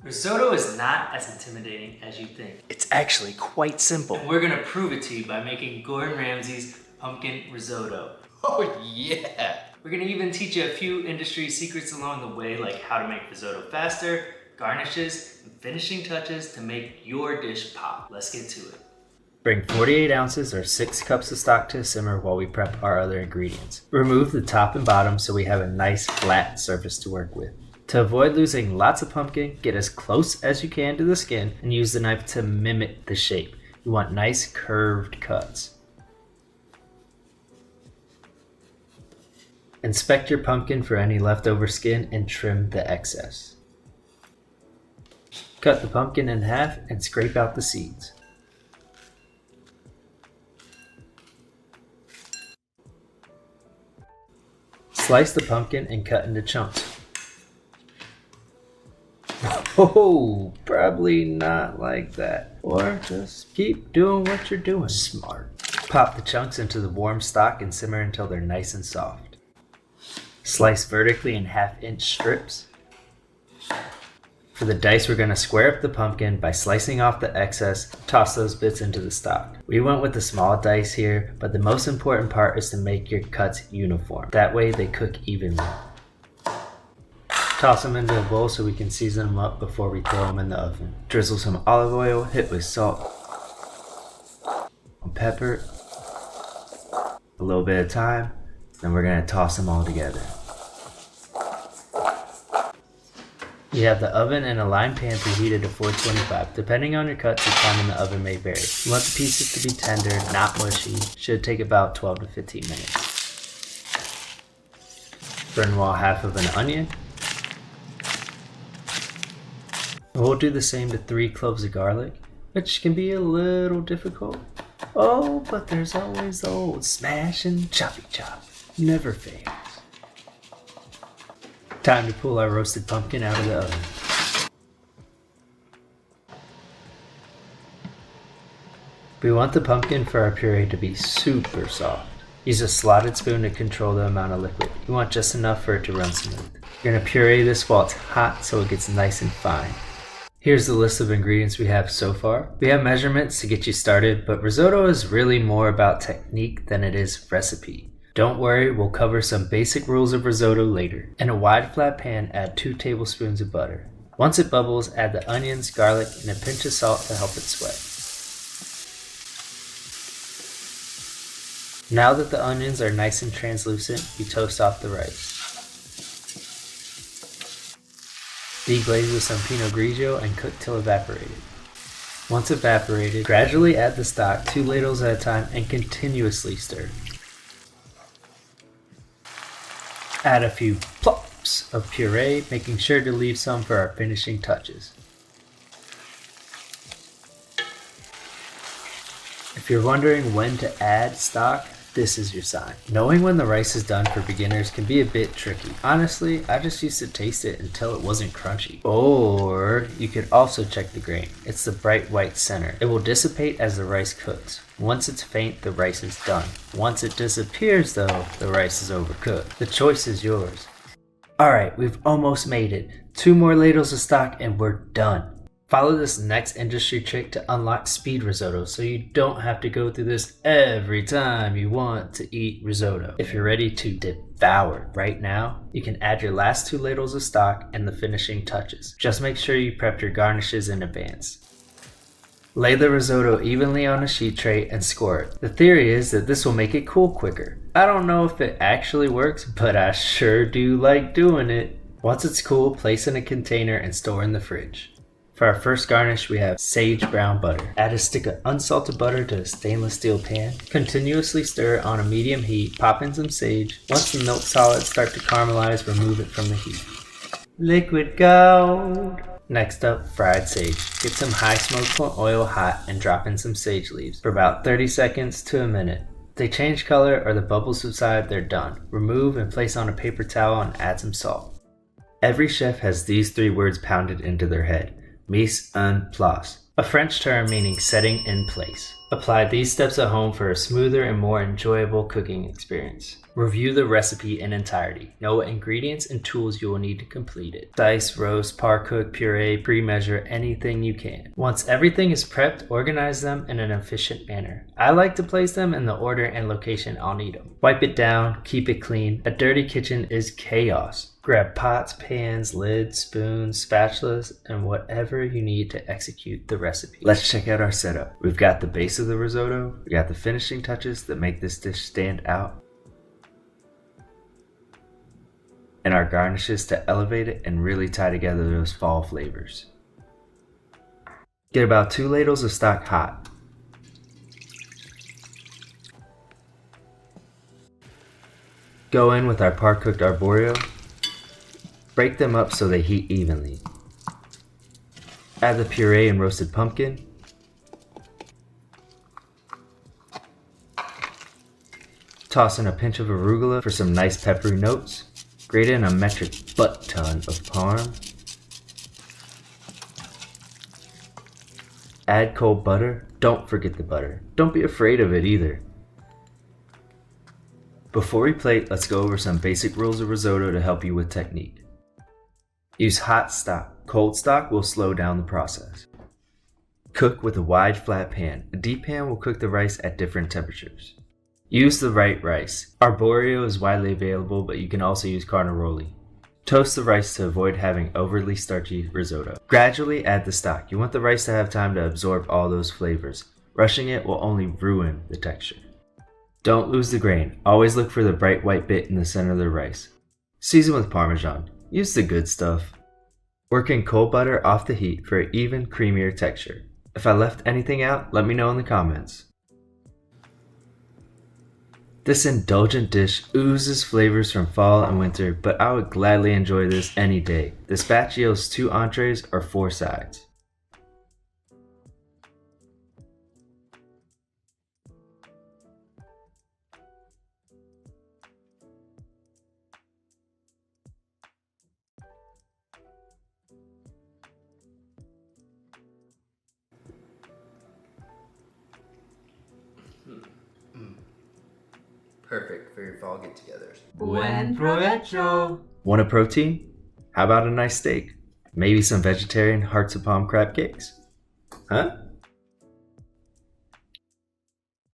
Risotto is not as intimidating as you think. It's actually quite simple. And we're gonna prove it to you by making Gordon Ramsay's Pumpkin Risotto. Oh yeah! We're gonna even teach you a few industry secrets along the way, like how to make risotto faster, garnishes, and finishing touches to make your dish pop. Let's get to it. Bring 48 ounces or 6 cups of stock to a simmer while we prep our other ingredients. Remove the top and bottom so we have a nice flat surface to work with. To avoid losing lots of pumpkin, get as close as you can to the skin and use the knife to mimic the shape. You want nice curved cuts. Inspect your pumpkin for any leftover skin and trim the excess. Cut the pumpkin in half and scrape out the seeds. Slice the pumpkin and cut into chunks. Oh, probably not like that. Or just keep doing what you're doing. Smart. Pop the chunks into the warm stock and simmer until they're nice and soft. Slice vertically in half-inch strips. For the dice, we're going to square up the pumpkin by slicing off the excess, toss those bits into the stock. We went with the small dice here, but the most important part is to make your cuts uniform. That way they cook evenly. Toss them into a bowl so we can season them up before we throw them in the oven. Drizzle some olive oil, hit with salt, pepper, a little bit of thyme, then we're going to toss them all together. You have the oven and a lined pan preheated to 425. Depending on your cuts, the time in the oven may vary. You want the pieces to be tender, not mushy. Should take about 12 to 15 minutes. Burn well half of an onion. And we'll do the same to 3 cloves of garlic, which can be a little difficult. Oh, but there's always the old smash and choppy chop. Never fails. Time to pull our roasted pumpkin out of the oven. We want the pumpkin for our puree to be super soft. Use a slotted spoon to control the amount of liquid. You want just enough for it to run smooth. You're going to puree this while it's hot so it gets nice and fine. Here's the list of ingredients we have so far. We have measurements to get you started, but risotto is really more about technique than it is recipe. Don't worry, we'll cover some basic rules of risotto later. In a wide flat pan, add 2 tablespoons of butter. Once it bubbles, add the onions, garlic, and a pinch of salt to help it sweat. Now that the onions are nice and translucent, you toast off the rice. Deglaze with some Pinot Grigio and cook till evaporated. Once evaporated, gradually add the stock 2 ladles at a time and continuously stir. Add a few plops of puree, making sure to leave some for our finishing touches. If you're wondering when to add stock, this is your sign. Knowing when the rice is done for beginners can be a bit tricky. Honestly, I just used to taste it until it wasn't crunchy. Or you could also check the grain. It's the bright white center. It will dissipate as the rice cooks. Once it's faint, the rice is done. Once it disappears though, the rice is overcooked. The choice is yours. Alright, we've almost made it. 2 more ladles of stock and we're done. Follow this next industry trick to unlock speed risotto so you don't have to go through this every time you want to eat risotto. If you're ready to devour right now, you can add your last 2 ladles of stock and the finishing touches. Just make sure you prep your garnishes in advance. Lay the risotto evenly on a sheet tray and score it. The theory is that this will make it cool quicker. I don't know if it actually works, but I sure do like doing it. Once it's cool, place in a container and store in the fridge. For our first garnish, we have sage brown butter. Add a stick of unsalted butter to a stainless steel pan. Continuously stir on a medium heat. Pop in some sage. Once the milk solids start to caramelize, remove it from the heat. Liquid gold! Next up, fried sage. Get some high smoke point oil hot and drop in some sage leaves for about 30 seconds to a minute. If they change color or the bubbles subside, they're done. Remove and place on a paper towel and add some salt. Every chef has these 3 words pounded into their head. Mise en place. a French term meaning setting in place. Apply these steps at home for a smoother and more enjoyable cooking experience. Review the recipe in entirety. Know what ingredients and tools you will need to complete it. Dice, roast, par cook, puree, pre-measure anything you can. Once everything is prepped, organize them in an efficient manner. I like to place them in the order and location I'll need them. Wipe it down, keep it clean. A dirty kitchen is chaos. Grab pots, pans, lids, spoons, spatulas, and whatever you need to execute the recipe. Let's check out our setup. We've got the base of the risotto, we got the finishing touches that make this dish stand out, and our garnishes to elevate it and really tie together those fall flavors. Get about 2 ladles of stock hot. Go in with our par-cooked arborio. Break them up so they heat evenly. Add the puree and roasted pumpkin. Toss in a pinch of arugula for some nice peppery notes. Grate in a metric butt-ton of parm. Add cold butter. Don't forget the butter. Don't be afraid of it either. Before we plate, let's go over some basic rules of risotto to help you with technique. Use hot stock. Cold stock will slow down the process. Cook with a wide flat pan. A deep pan will cook the rice at different temperatures. Use the right rice. Arborio is widely available, but you can also use carnaroli. Toast the rice to avoid having overly starchy risotto. Gradually add the stock. You want the rice to have time to absorb all those flavors. Rushing it will only ruin the texture. Don't lose the grain. Always look for the bright white bit in the center of the rice. Season with Parmesan. Use the good stuff. Work in cold butter off the heat for an even, creamier texture. If I left anything out, let me know in the comments. This indulgent dish oozes flavors from fall and winter, but I would gladly enjoy this any day. This batch yields 2 entrees or 4 sides. Perfect for your fall get-togethers. Buen provecho! Want a protein? How about a nice steak? Maybe some vegetarian hearts of palm crab cakes? Huh?